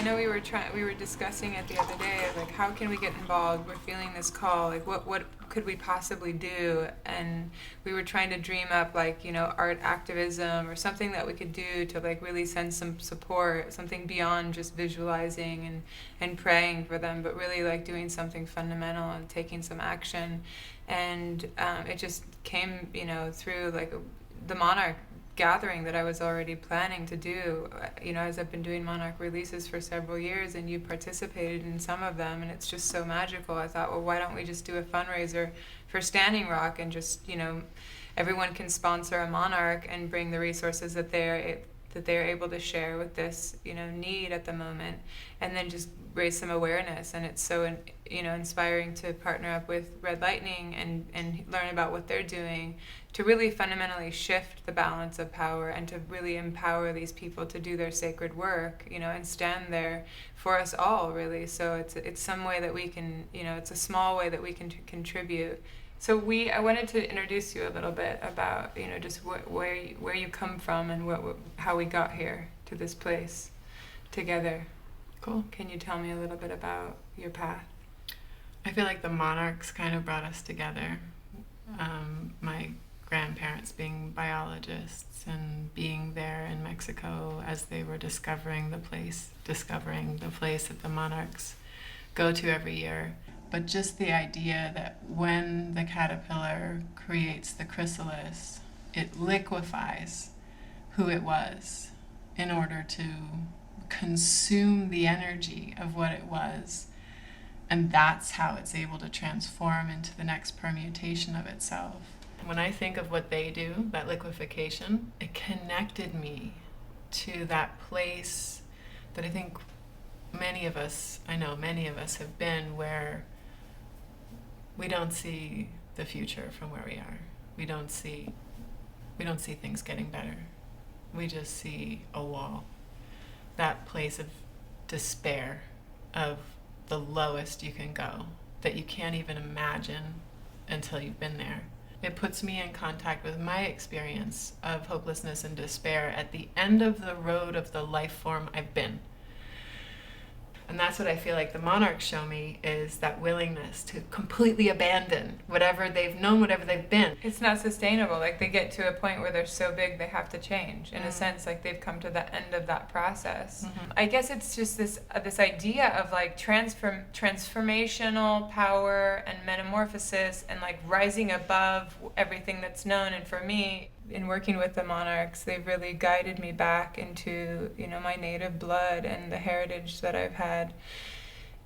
know we were discussing it the other day, like how can we get involved? We're feeling this call, like what could we possibly do? And we were trying to dream up like, art activism or something that we could do to like really send some support, something beyond just visualizing and praying for them, but really like doing something fundamental and taking some action. And it just came, through like the Monarch gathering that I was already planning to do, as I've been doing Monarch releases for several years, and you participated in some of them, and it's just so magical. I thought, well, why don't we just do a fundraiser for Standing Rock, and just, everyone can sponsor a Monarch and bring the resources that they're able to share with this, need at the moment, and then just raise some awareness. And it's so, inspiring to partner up with Red Lightning and learn about what they're doing to really fundamentally shift the balance of power and to really empower these people to do their sacred work, and stand there for us all, really. So it's some way that we can, it's a small way that we can contribute. So I wanted to introduce you a little bit about, just where you come from and how we got here to this place together. Cool. Can you tell me a little bit about your path? I feel like the Monarchs kind of brought us together. My grandparents being biologists and being there in Mexico as they were discovering the place that the Monarchs go to every year. But just the idea that when the caterpillar creates the chrysalis, it liquefies who it was in order to consume the energy of what it was. And that's how it's able to transform into the next permutation of itself. When I think of what they do, that liquefaction, it connected me to that place that I think many of us have been, where we don't see the future from where we are. We don't see things getting better. We just see a wall. That place of despair, of the lowest you can go, that you can't even imagine until you've been there. It puts me in contact with my experience of hopelessness and despair at the end of the road of the life form I've been. And that's what I feel like the Monarchs show me, is that willingness to completely abandon whatever they've known, whatever they've been. It's not sustainable. Like, they get to a point where they're so big they have to change. In a sense, like they've come to the end of that process. Mm-hmm. I guess it's just this idea of like transformational power and metamorphosis and like rising above everything that's known. And for me, in working with the Monarchs, they've really guided me back into, my native blood and the heritage that I've had.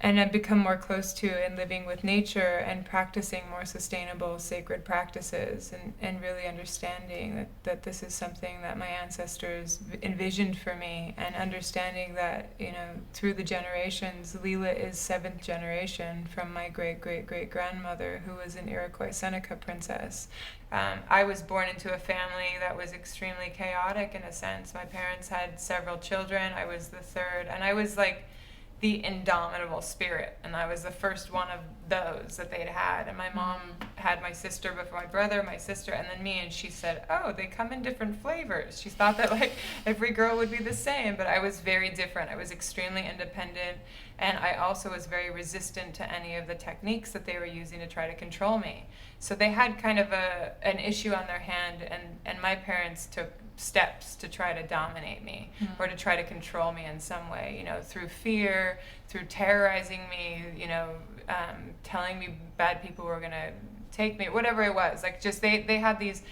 And I've become more close to and living with nature and practicing more sustainable sacred practices, and really understanding that this is something that my ancestors envisioned for me, and understanding that, through the generations, Leela is 7th generation from my great-great-great-grandmother, who was an Iroquois Seneca princess. I was born into a family that was extremely chaotic in a sense. My parents had several children. I was the third, and I was like the indomitable spirit, and I was the first one of those that they'd had. And my mom had my sister before my brother, my sister, and then me, and she said, oh, they come in different flavors. She thought that like every girl would be the same, but I was very different. I was extremely independent, and I also was very resistant to any of the techniques that they were using to try to control me. So they had kind of an issue on their hand, and my parents took steps to try to dominate me, or to try to control me in some way, through fear, through terrorizing me, telling me bad people were going to take me, whatever it was. Like, just they had these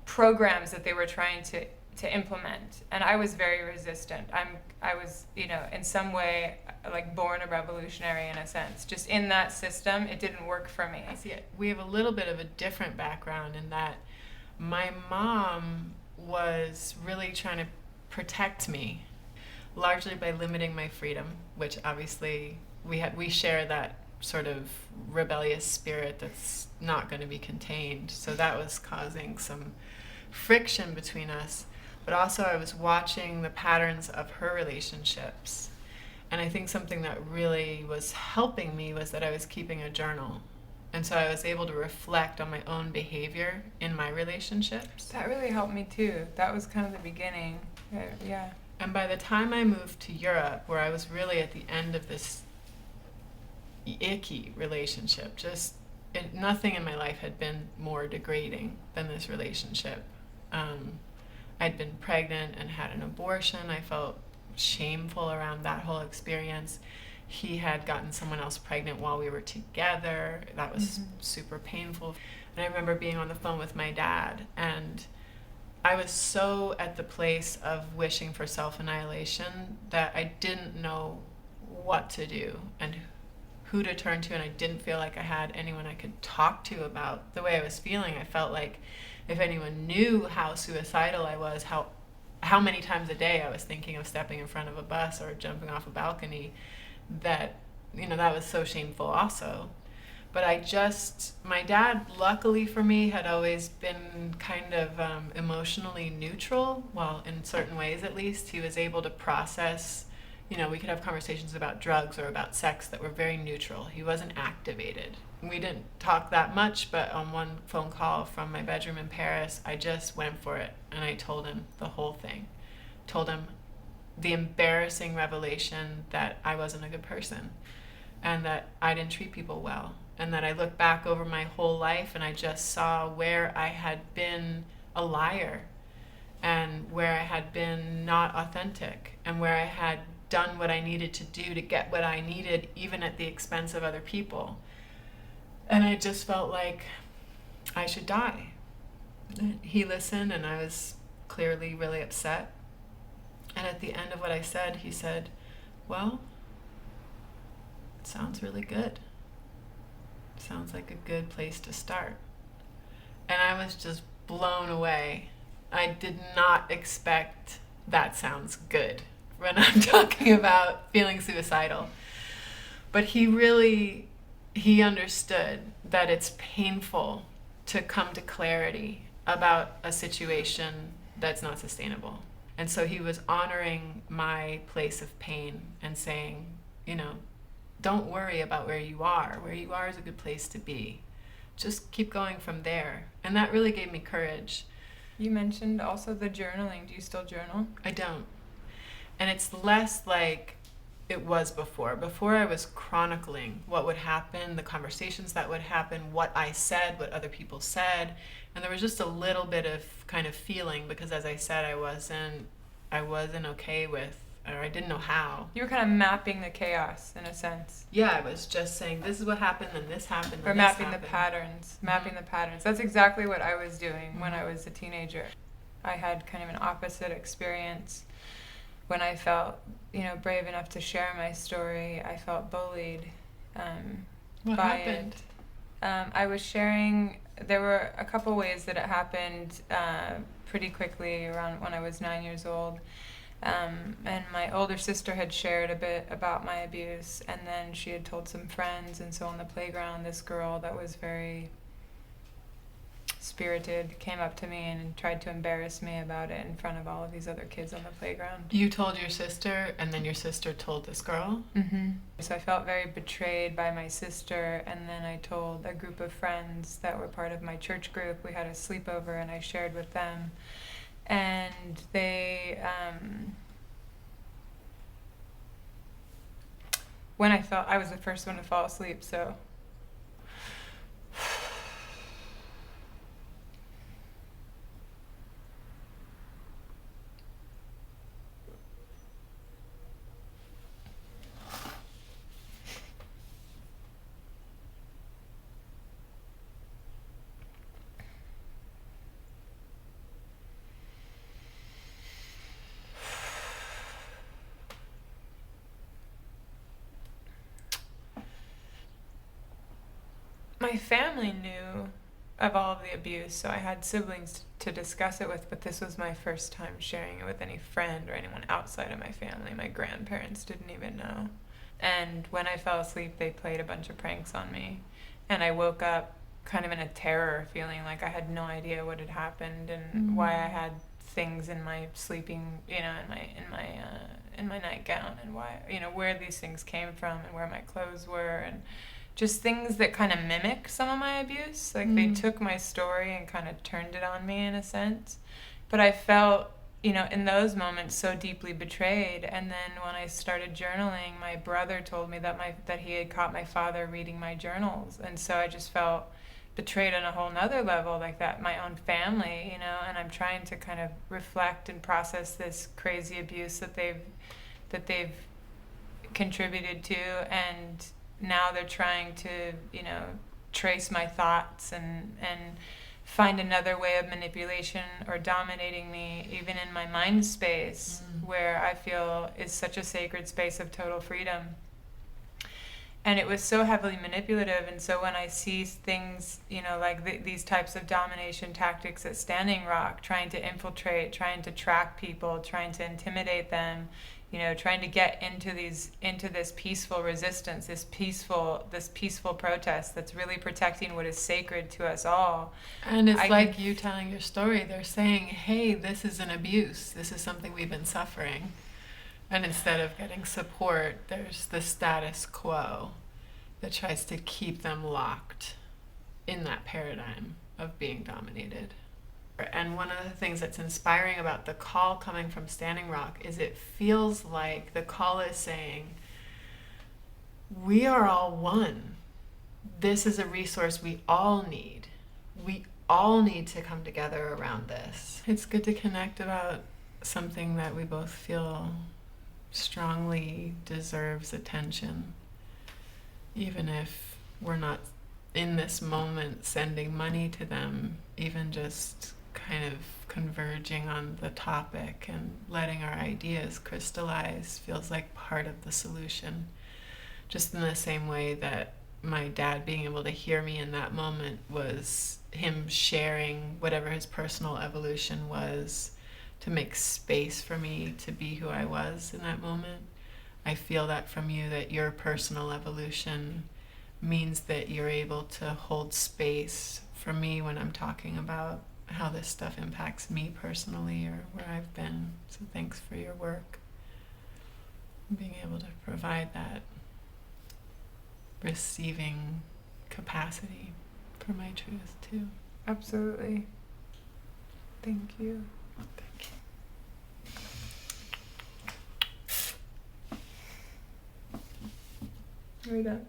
programs that they were trying to implement, and I was very resistant. I was, in some way, like born a revolutionary in a sense. Just in that system, it didn't work for me. I see it. We have a little bit of a different background in that my mom was really trying to protect me, largely by limiting my freedom, which obviously we share that sort of rebellious spirit that's not going to be contained. So that was causing some friction between us. But also I was watching the patterns of her relationships. And I think something that really was helping me was that I was keeping a journal. And so I was able to reflect on my own behavior in my relationships. That really helped me too. That was kind of the beginning. Yeah. And by the time I moved to Europe, where I was really at the end of this icky relationship, nothing in my life had been more degrading than this relationship. I'd been pregnant and had an abortion. I felt shameful around that whole experience. He had gotten someone else pregnant while we were together. That was super painful. And I remember being on the phone with my dad, and I was so at the place of wishing for self-annihilation that I didn't know what to do and who to turn to, and I didn't feel like I had anyone I could talk to about the way I was feeling. I felt like if anyone knew how suicidal I was, how many times a day I was thinking of stepping in front of a bus or jumping off a balcony, that that was so shameful also. But my dad, luckily for me, had always been kind of emotionally neutral. Well, in certain ways at least. He was able to process, we could have conversations about drugs or about sex that were very neutral. He wasn't activated. We didn't talk that much, but on one phone call from my bedroom in Paris, I just went for it, and I told him the whole thing. Told him the embarrassing revelation that I wasn't a good person, and that I didn't treat people well, and that I looked back over my whole life and I just saw where I had been a liar, and where I had been not authentic, and where I had done what I needed to do to get what I needed, even at the expense of other people. And I just felt like I should die. He listened, and I was clearly really upset. And at the end of what I said, he said, "Well, it sounds really good. Sounds like a good place to start." And I was just blown away. I did not expect that sounds good when I'm talking about feeling suicidal. But he understood that it's painful to come to clarity about a situation that's not sustainable. And so he was honoring my place of pain and saying, don't worry about where you are. Where you are is a good place to be. Just keep going from there. And that really gave me courage. You mentioned also the journaling. Do you still journal? I don't. And it's less like it was before. Before, I was chronicling what would happen, the conversations that would happen, what I said, what other people said. And there was just a little bit of kind of feeling, because as I said, I wasn't okay with, or I didn't know how. You were kind of mapping the chaos in a sense. Yeah, I was just saying, this is what happened, and this happened, and or this mapping happened. the patterns. Mapping the patterns. That's exactly what I was doing when I was a teenager. I had kind of an opposite experience. When I felt, brave enough to share my story, I felt bullied What by happened? it. I was sharing. There were a couple ways that it happened pretty quickly around when I was 9 years old. And my older sister had shared a bit about my abuse, and then she had told some friends, and so on the playground, this girl that was very spirited came up to me and tried to embarrass me about it in front of all of these other kids on the playground. You told your sister, and then your sister told this girl? Mm-hmm. So I felt very betrayed by my sister, and then I told a group of friends that were part of my church group. We had a sleepover, and I shared with them. And they, when I was the first one to fall asleep, so. My family knew of all of the abuse, so I had siblings to discuss it with, but this was my first time sharing it with any friend or anyone outside of my family. My grandparents didn't even know. And when I fell asleep, they played a bunch of pranks on me. And I woke up kind of in a terror, feeling like I had no idea what had happened and why I had things in my sleeping, in my nightgown, and why, where these things came from and where my clothes were, and just things that kind of mimic some of my abuse. Like they took my story and kind of turned it on me in a sense. But I felt, in those moments so deeply betrayed. And then when I started journaling, my brother told me that he had caught my father reading my journals. And so I just felt betrayed on a whole nother level, like that, my own family, and I'm trying to kind of reflect and process this crazy abuse that they've contributed to. And now they're trying to, trace my thoughts and find another way of manipulation or dominating me, even in my mind space, where I feel is such a sacred space of total freedom. And it was so heavily manipulative. And so when I see things, like these types of domination tactics at Standing Rock, trying to infiltrate, trying to track people, trying to intimidate them, trying to get into this peaceful resistance, this peaceful protest that's really protecting what is sacred to us all. And it's like you telling your story. They're saying, hey, this is an abuse. This is something we've been suffering. And instead of getting support, there's the status quo that tries to keep them locked in that paradigm of being dominated. And one of the things that's inspiring about the call coming from Standing Rock is it feels like the call is saying, we are all one. This is a resource we all need. We all need to come together around this. It's good to connect about something that we both feel strongly deserves attention, even if we're not in this moment sending money to them, even just kind of converging on the topic and letting our ideas crystallize feels like part of the solution. Just in the same way that my dad being able to hear me in that moment was him sharing whatever his personal evolution was to make space for me to be who I was in that moment. I feel that from you, that your personal evolution means that you're able to hold space for me when I'm talking about how this stuff impacts me personally or where I've been. So thanks for your work. Being able to provide that receiving capacity for my truth too. Absolutely. Thank you. Thank you. Are we done?